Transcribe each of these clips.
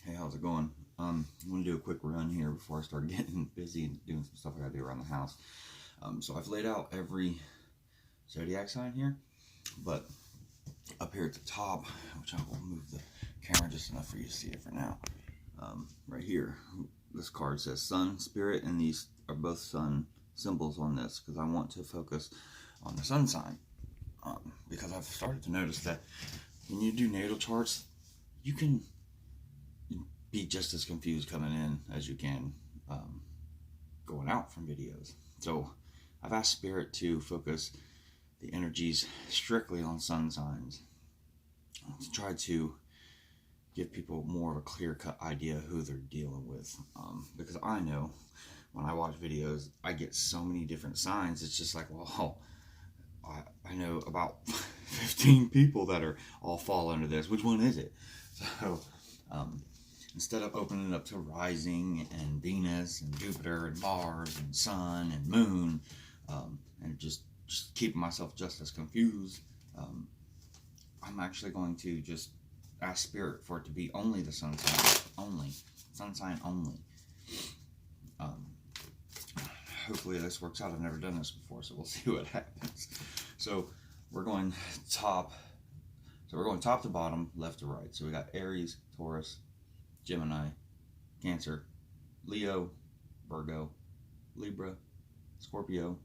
Hey, how's it going? I'm going to do a quick run here before I start getting busy and doing some stuff I got to do around the house. So I've laid out every zodiac sign here, but up here at the top, which I will move the camera just enough for you to see it for now. Right here, this card says Sun, Spirit, and these are both sun symbols on this because I want to focus on the sun sign. Because I've started to notice that when you do natal charts, you can be just as confused coming in as you can going out from videos. So I've asked Spirit to focus the energies strictly on sun signs to try to give people more of a clear-cut idea who they're dealing with. Because I know when I watch videos, I get so many different signs. It's just like, well, I know about 15 people that are all fall under this. Which one is it? So instead of opening it up to rising and Venus and Jupiter and Mars and Sun and Moon, and just keeping myself just as confused, I'm actually going to just ask Spirit for it to be only the sun sign, only sun sign only. Hopefully this works out. I've never done this before, so we'll see what happens. So we're going top. So we're going top to bottom, left to right. So we got Aries, Taurus, Gemini, Cancer, Leo, Virgo, Libra, Scorpio,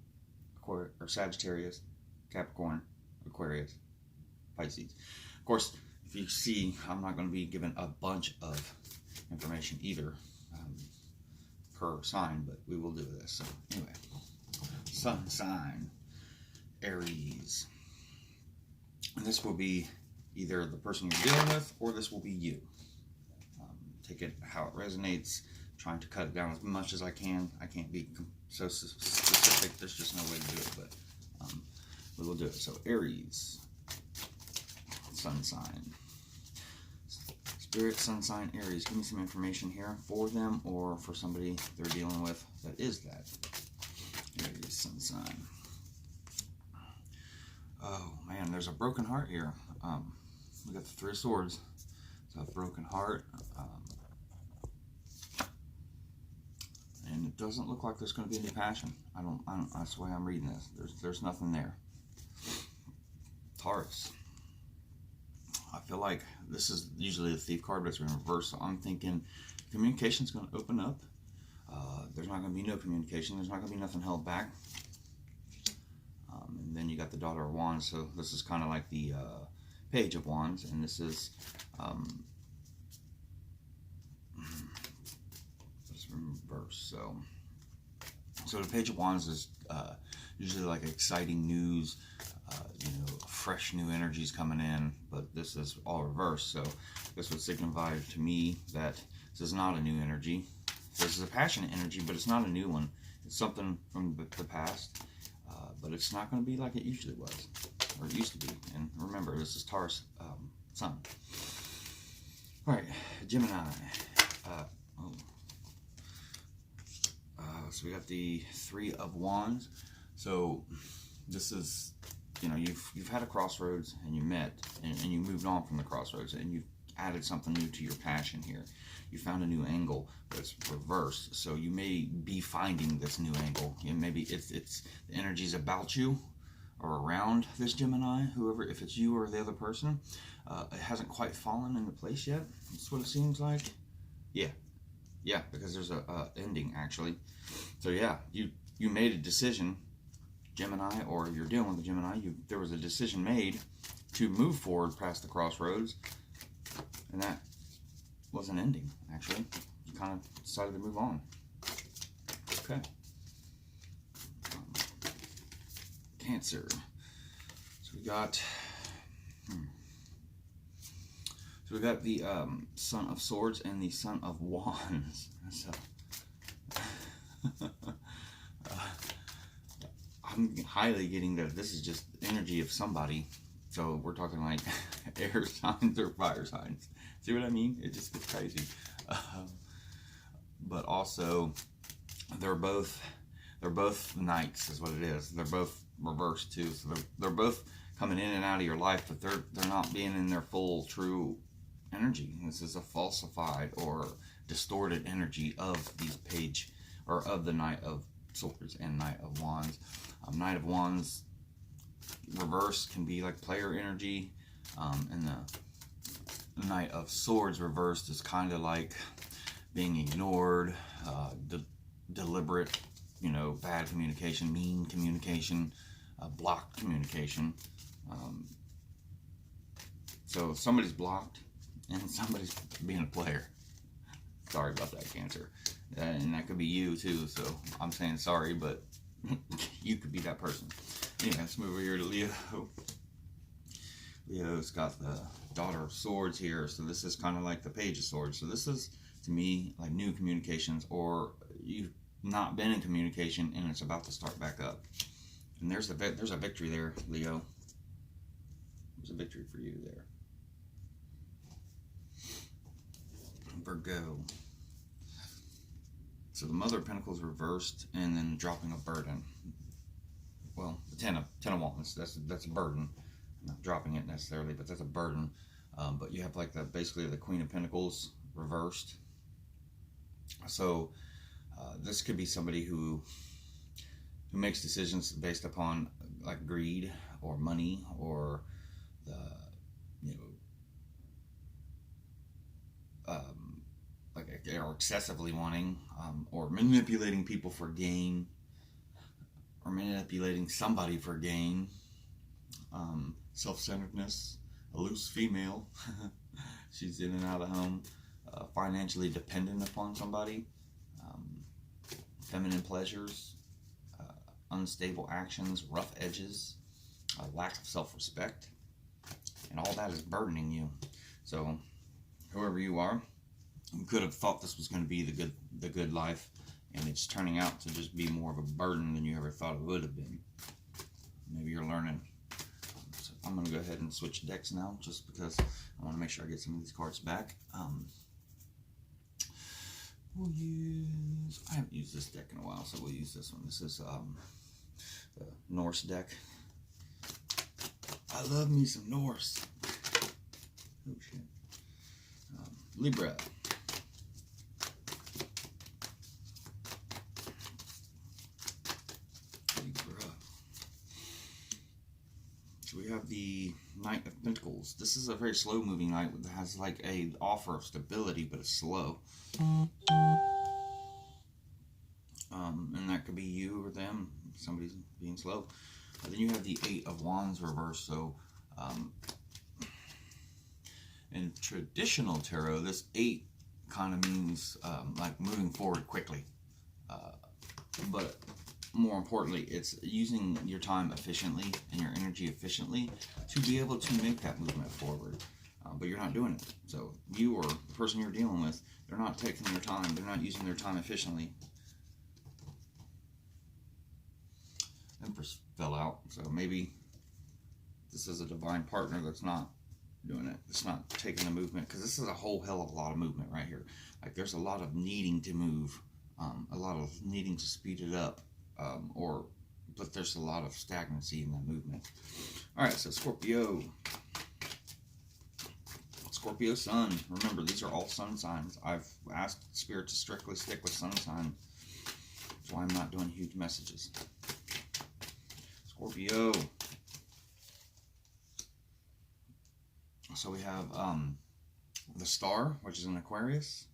or Sagittarius, Capricorn, Aquarius, Pisces. Of course, if you see, I'm not going to be given a bunch of information either per sign, but we will do this. So anyway, sun sign, Aries. And this will be either the person you're dealing with, or this will be you. Take it how it resonates, trying to cut it down as much as I can. I can't be so specific, there's just no way to do it, but we will do it. So Aries, sun sign. Spirit, sun sign, Aries. Give me some information here for them or for somebody they're dealing with that is that. Aries, sun sign. Oh man, there's a broken heart here. We got the Three of Swords. So a broken heart. And it doesn't look like there's going to be any passion. I don't. That's the way I'm reading this. There's nothing there. Taurus. I feel like this is usually the Thief card, but it's in reverse. So I'm thinking communication's going to open up. There's not going to be no communication. There's not going to be nothing held back. And then you got the Daughter of Wands. So this is kind of like the Page of Wands, and this is reverse. So the Page of Wands is usually like exciting news, fresh new energies coming in, but this is all reversed. So this would signify to me that this is not a new energy. This is a passionate energy, but it's not a new one. It's something from the past, but it's not going to be like it usually was, or it used to be. And remember, this is Taurus sun. All right, Gemini. So we got the Three of Wands. So this is, you've had a crossroads and you met and you moved on from the crossroads and you've added something new to your passion here. You found a new angle, but it's reversed. So you may be finding this new angle. Maybe it's the energies about you or around this Gemini, whoever, if it's you or the other person. It hasn't quite fallen into place yet. That's what it seems like. Yeah, because there's a ending actually. So yeah, you made a decision, Gemini, or you're dealing with a Gemini. There was a decision made to move forward past the crossroads, and that was an ending actually. You kind of decided to move on. Okay. Cancer. So we got. So we got the Son of Swords and the Son of Wands. So, I'm highly getting that this is just energy of somebody. So we're talking like air signs or fire signs. See what I mean? It just gets crazy. But also, they're both knights, is what it is. They're both reversed too. So they're both coming in and out of your life, but they're not being in their full true energy. This is a falsified or distorted energy of these page, or of the Knight of Swords and Knight of Wands. Knight of Wands reverse can be like player energy, and the Knight of Swords reversed is kind of like being ignored, deliberate, you know, bad communication, mean communication, blocked communication. So somebody's blocked and somebody's being a player. Sorry about that, Cancer. And that could be you too, so I'm saying sorry, but you could be that person. Anyway, let's move over here to Leo. Leo's got the Daughter of Swords here, so this is kind of like the Page of Swords. So this is, to me, like new communications, or you've not been in communication and it's about to start back up. And there's a victory there, Leo. There's a victory for you there. Virgo. So the Mother of Pentacles reversed, and then dropping a burden. Well, the Ten of Wands. That's a burden. I'm not dropping it necessarily, but that's a burden. But you have like basically the Queen of Pentacles reversed. So this could be somebody who makes decisions based upon like greed or money, or the, you know, like, or excessively wanting, or manipulating people for gain, or manipulating somebody for gain. Self-centeredness, a loose female. She's in and out of the home. Financially dependent upon somebody. Feminine pleasures. Unstable actions, rough edges, lack of self-respect, and all that is burdening you. So, whoever you are, you could have thought this was going to be the good life, and it's turning out to just be more of a burden than you ever thought it would have been. Maybe you're learning. So I'm going to go ahead and switch decks now, just because I want to make sure I get some of these cards back. We'll use, I haven't used this deck in a while, so we'll use this one. This is the Norse deck. I love me some Norse. Oh shit. Libra. So we have the Knight of Pentacles. This is a very slow moving knight that has like a offer of stability, but it's slow. And that could be you or them. Somebody's being slow. And then you have the Eight of Wands reversed. So in traditional tarot, this 8 kind of means like moving forward quickly. But more importantly, it's using your time efficiently and your energy efficiently to be able to make that movement forward. But you're not doing it. So you or the person you're dealing with, they're not taking their time. They're not using their time efficiently. Empress fell out. So maybe this is a divine partner that's not doing it. It's not taking the movement, because this is a whole hell of a lot of movement right here. Like there's a lot of needing to move, a lot of needing to speed it up, but there's a lot of stagnancy in that movement. All right, so Scorpio. Scorpio Sun. Remember, these are all sun signs. I've asked Spirit to strictly stick with sun sign. That's why I'm not doing huge messages. Scorpio. So we have the Star, which is an Aquarius,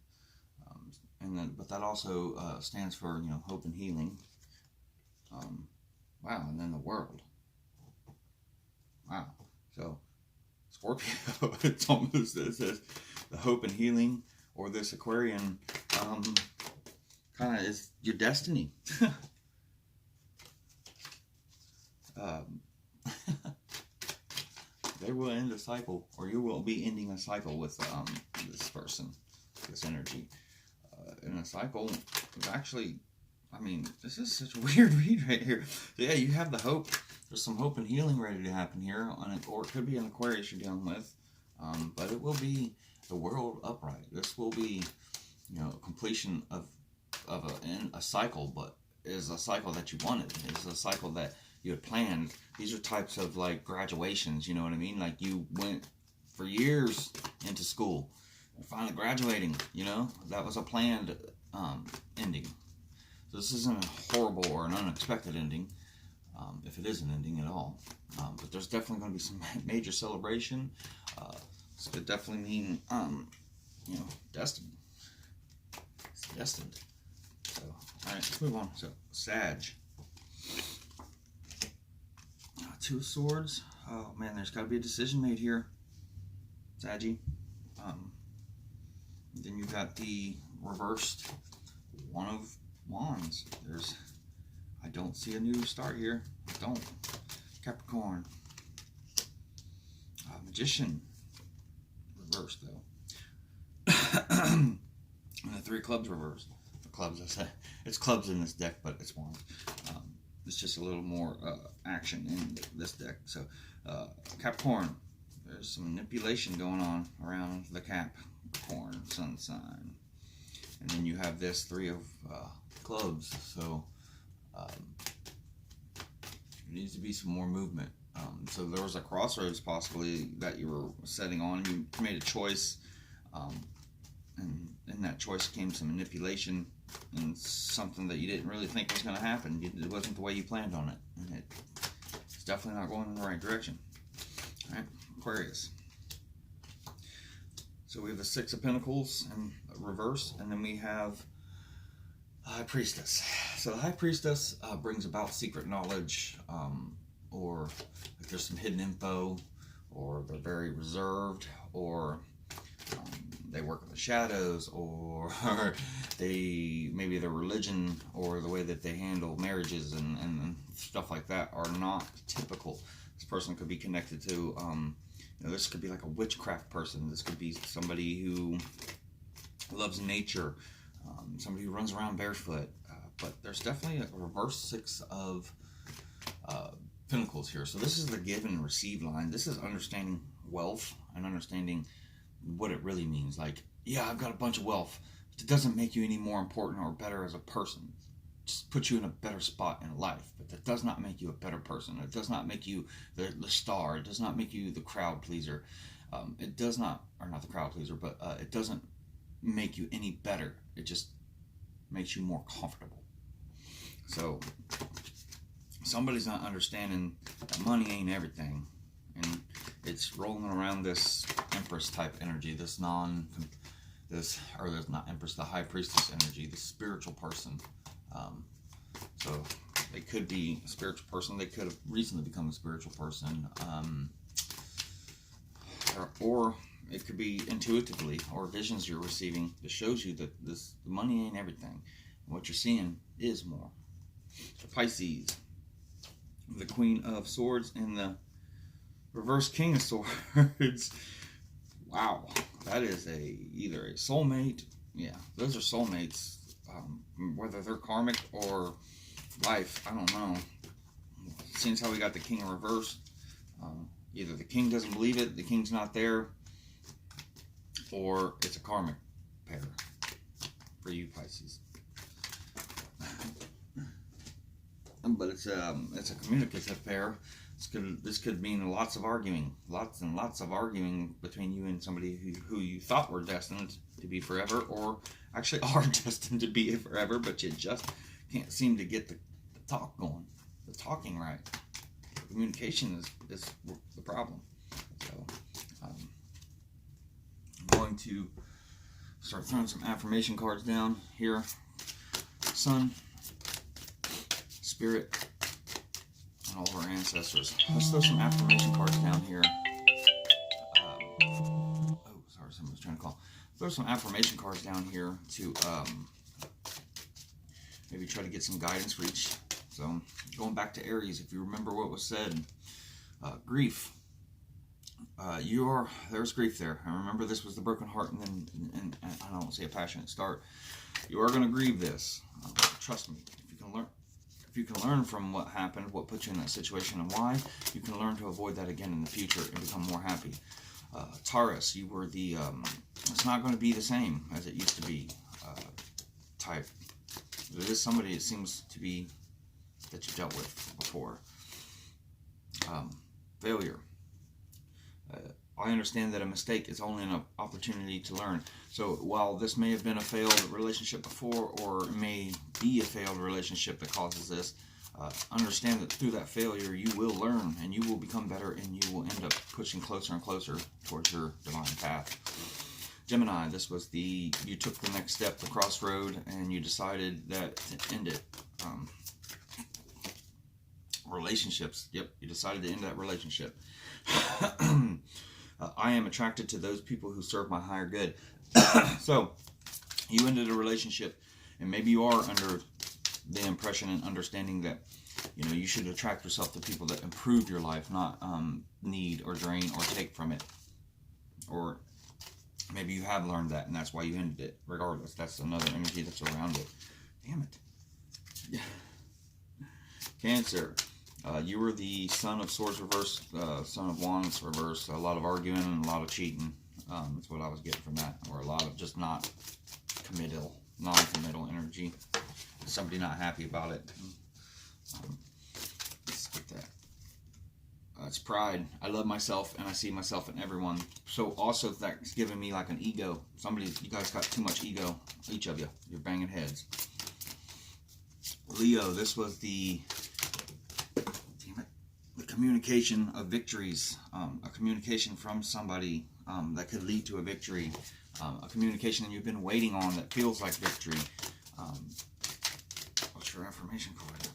but that also stands for, you know, hope and healing. Wow, and then the World. Wow. So Scorpio, it's almost, it says the hope and healing, or this Aquarian kind of is your destiny. They will end a cycle, or you will be ending a cycle with this person, this energy. And a cycle is actually, I mean, this is such a weird read right here. So yeah, you have the hope. There's some hope and healing ready to happen here, or it could be an Aquarius you're dealing with. But it will be the world upright. This will be, you know, completion of a cycle, but is a cycle that you wanted. It's a cycle that you had planned. These are types of like graduations, you know what I mean? Like you went for years into school and finally graduating. You know, that was a planned ending. So this isn't a horrible or an unexpected ending, if it is an ending at all. But there's definitely going to be some major celebration. This could definitely mean, you know, destined. It's destined. So, all right, let's move on. So, Sag. Two of Swords. Oh man, there's got to be a decision made here, Saggy. Then you got the reversed One of Wands. I don't see a new start here. I don't. Capricorn. Magician. Reversed though. And the Three of Clubs reversed. The clubs, I said. It's clubs in this deck, but it's wands. It's just a little more action in this deck. So, Capricorn. There's some manipulation going on around the Capricorn sun sign. And then you have this Three of Clubs. So, there needs to be some more movement. So there was a crossroads possibly that you were setting on. You made a choice, and in that choice came some manipulation and something that you didn't really think was going to happen. It wasn't the way you planned on it, and it's definitely not going in the right direction. All right, Aquarius. So we have the Six of Pentacles in reverse, and then we have High Priestess. So the High Priestess brings about secret knowledge, or if there's some hidden info, or they're very reserved, or they work in the shadows, or maybe their religion or the way that they handle marriages and stuff like that are not typical. This person could be connected to, you know, this could be like a witchcraft person. This could be somebody who loves nature, somebody who runs around barefoot. But there's definitely a reverse Six of Pentacles here. So this is the give and receive line. This is understanding wealth and understanding what it really means. Like, yeah, I've got a bunch of wealth. It doesn't make you any more important or better as a person. It just puts you in a better spot in life. But that does not make you a better person. It does not make you the star. It does not make you the crowd pleaser. It does not, or not the crowd pleaser, but it doesn't make you any better. It just makes you more comfortable. So somebody's not understanding that money ain't everything, and it's rolling around this Empress type energy, the High Priestess energy, the spiritual person. So they could be a spiritual person. They could have recently become a spiritual person, or it could be intuitively, or visions you're receiving that shows you that the money ain't everything. What you're seeing is more. The Pisces, the Queen of Swords, and the reverse King of Swords. Wow, that is either a soulmate. Yeah, those are soulmates. Whether they're karmic or life, I don't know. Since how we got the King in reverse, either the King doesn't believe it, the King's not there, or it's a karmic pair for you Pisces. But it's a communicative pair. This could mean lots and lots of arguing between you and somebody who you thought were destined to be forever, or actually are destined to be forever, but you just can't seem to get the talk going, the talking right. Communication is the problem. So I'm going to start throwing some affirmation cards down here. Sun, Spirit, and all of our ancestors. Let's throw some affirmation cards down here. Sorry, somebody's trying to call. Throw some affirmation cards down here to maybe try to get some guidance for each. So, going back to Aries, if you remember what was said, grief. There's grief there. I remember this was the broken heart, and I don't say a passionate start. You are going to grieve this. Trust me. If you can learn from what happened, what put you in that situation, and why, you can learn to avoid that again in the future and become more happy. Taurus, you were the it's not going to be the same as it used to be type. There is somebody it seems to be that you dealt with before. Failure. I understand that a mistake is only an opportunity to learn. So while this may have been a failed relationship before, or it may be a failed relationship that causes this, understand that through that failure you will learn and you will become better, and you will end up pushing closer and closer towards your divine path. Gemini, this was you took the next step, the crossroad, and you decided that to end it. Relationships, yep, you decided to end that relationship. I am attracted to those people who serve my higher good. So you ended a relationship, and maybe you are under the impression and understanding that you should attract yourself to people that improve your life, not need or drain or take from it. Or maybe you have learned that, and that's why you ended it. Regardless, that's another energy that's around it. Damn it. Cancer. You were the Son of Swords reverse, Son of Wands reverse. A lot of arguing and a lot of cheating. That's what I was getting from that. Or a lot of just non-committal energy. Somebody not happy about it. Let's get that. It's pride. I love myself and I see myself in everyone. So also that's giving me like an ego. You guys got too much ego. Each of you. You're banging heads. Leo, this was the communication of victories. A communication from somebody that could lead to a victory. A communication that you've been waiting on that feels like victory. What's your affirmation card?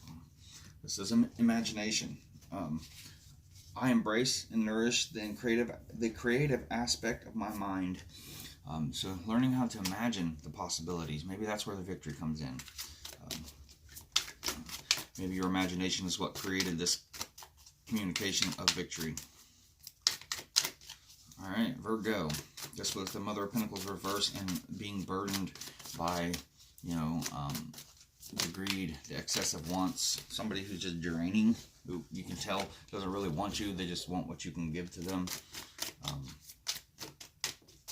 This is imagination. I embrace and nourish the creative aspect of my mind. So learning how to imagine the possibilities. Maybe that's where the victory comes in. Maybe your imagination is what created this communication of victory. Alright, Virgo. This was the Mother of Pentacles reverse, and being burdened by, the greed, the excessive wants. Somebody who's just draining, who you can tell doesn't really want you. They just want what you can give to them.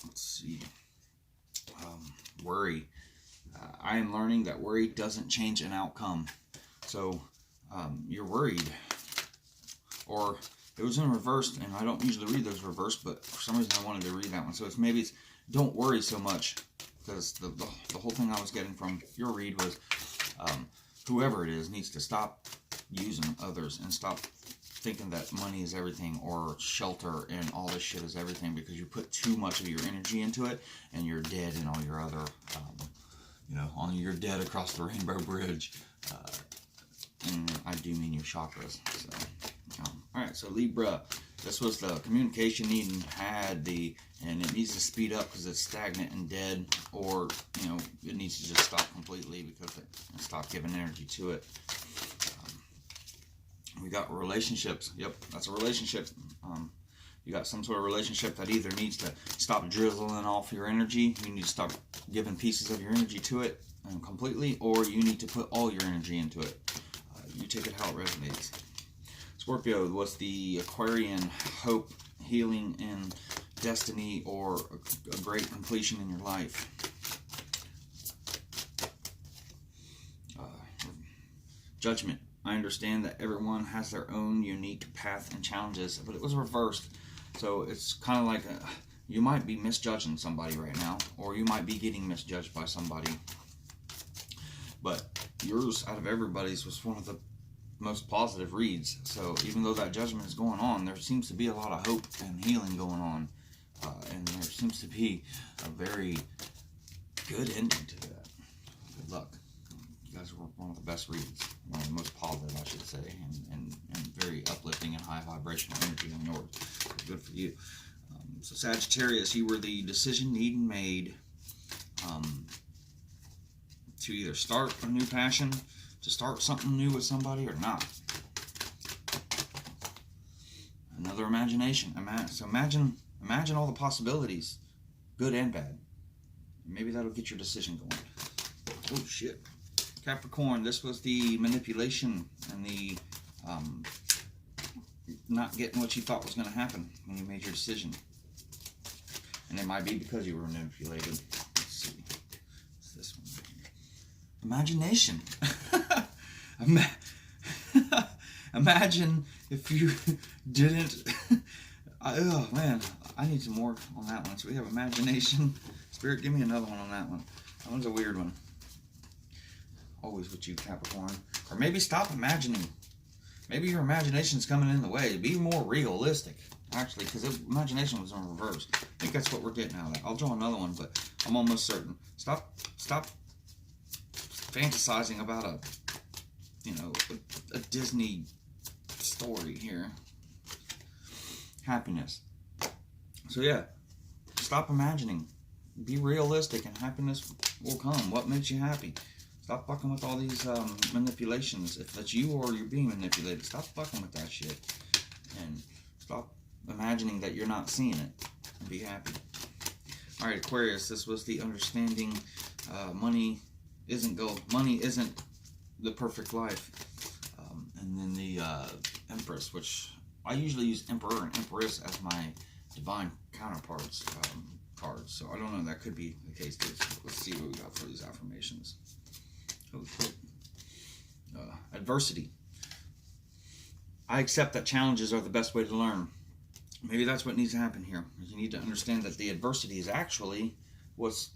Let's see. Worry. I am learning that worry doesn't change an outcome. So you're worried. Or it was in reverse, and I don't usually read those reverse, but for some reason I wanted to read that one. So maybe it's don't worry so much, because the whole thing I was getting from your read was whoever it is needs to stop using others and stop thinking that money is everything, or shelter and all this shit is everything, because you put too much of your energy into it, and you're dead in all your other, you're dead across the Rainbow Bridge. And I do mean your chakras. So, alright, so Libra, this was the communication needing and it needs to speed up because it's stagnant and dead, or, it needs to just stop completely because stop giving energy to it. We got relationships. Yep, that's a relationship. You got some sort of relationship that either needs to stop drizzling off your energy, you need to stop giving pieces of your energy to it completely, or you need to put all your energy into it. You take it how it resonates. Scorpio was the Aquarian, hope, healing, and destiny, or a great completion in your life. Judgment. I understand that everyone has their own unique path and challenges, but it was reversed. So it's kind of like you might be misjudging somebody right now, or you might be getting misjudged by somebody. But yours, out of everybody's, was one of the most positive reads. So even though that judgment is going on, there seems to be a lot of hope and healing going on. And there seems to be a very good ending to that. Good luck. You guys were one of the best reads. One of the most positive, I should say. And very uplifting and high vibrational energy on yours. Good for you. So Sagittarius, you were the decision needing made to either start a new passion, to start something new with somebody, or not. Another imagination. So imagine all the possibilities, good and bad. Maybe that'll get your decision going. Oh shit. Capricorn, this was the manipulation and the not getting what you thought was going to happen when you made your decision. And it might be because you were manipulated. Let's see. What's this one right here? Imagination. Imagine if you didn't. Oh man, I need some more on that one. So we have imagination. Spirit, give me another one on that one. That one's a weird one. Always with you, Capricorn. Or maybe stop imagining. Maybe your imagination's coming in the way. Be more realistic, actually, because imagination was in reverse. I think that's what we're getting out of that. I'll draw another one, but I'm almost certain. Stop fantasizing about a Disney story here. Happiness. So yeah, stop imagining. Be realistic, and happiness will come. What makes you happy? Stop fucking with all these manipulations. If that's you or you're being manipulated, stop fucking with that shit. And stop imagining that you're not seeing it. And be happy. Alright, Aquarius, this was the understanding. Money isn't gold. Money isn't the perfect life. And then the Empress, which I usually use Emperor and Empress as my divine counterparts cards. So I don't know, that could be the case too. Let's see what we got for these affirmations. Adversity. I accept that challenges are the best way to learn. Maybe that's what needs to happen here. You need to understand that the adversity is actually what's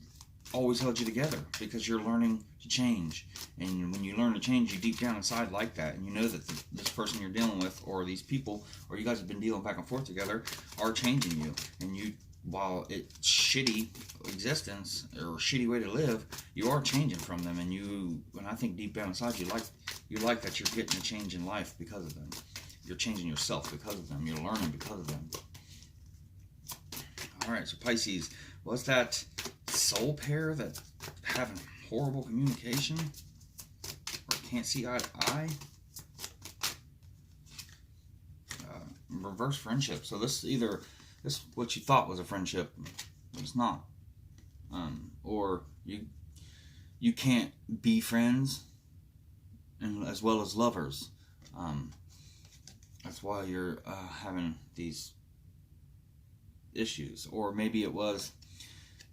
always held you together, because you're learning to change. And when you learn to change, you deep down inside like that, and you know that this person you're dealing with, or these people, or you guys have been dealing back and forth together, are changing you. And you, while it's shitty existence or a shitty way to live, you are changing from them. And I think deep down inside you like that you're getting a change in life because of them. You're changing yourself because of them. You're learning because of them. Alright, so Pisces, was that soul pair that having horrible communication or can't see eye to eye? Reverse friendship. So this what you thought was a friendship, but it's not. Or you can't be friends and as well as lovers. That's why you're having these issues. Or maybe it was,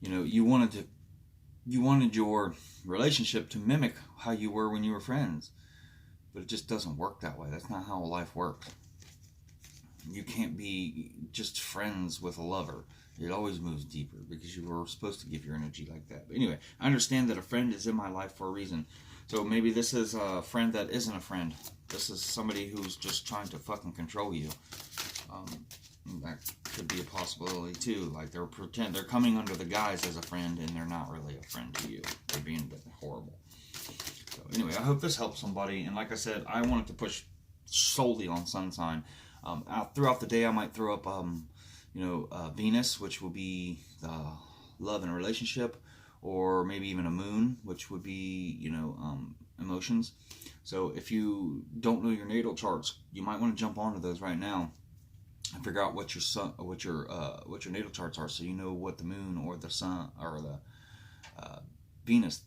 you wanted your relationship to mimic how you were when you were friends, but it just doesn't work that way. That's not how life works. You can't be just friends with a lover. It always moves deeper, because you were supposed to give your energy like that. But anyway, I understand that a friend is in my life for a reason. So maybe this is a friend that isn't a friend. This is somebody who's just trying to fucking control you. That could be a possibility too. Like they're coming under the guise as a friend, and they're not really a friend to you. They're being horrible. So anyway, I hope this helps somebody. And like I said, I wanted to push solely on sun sign. Throughout the day, I might throw up, Venus, which will be the love and relationship, or maybe even a moon, which would be, emotions. So if you don't know your natal charts, you might want to jump onto those right now and figure out what your natal charts are, so you know what the moon or the sun or the Venus,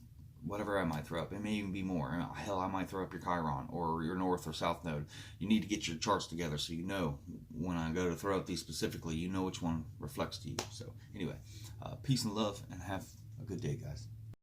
whatever I might throw up. It may even be more. Hell, I might throw up your Chiron or your north or south node. You need to get your charts together so you know when I go to throw up these specifically, you know which one reflects to you. So anyway, peace and love, and have a good day, guys.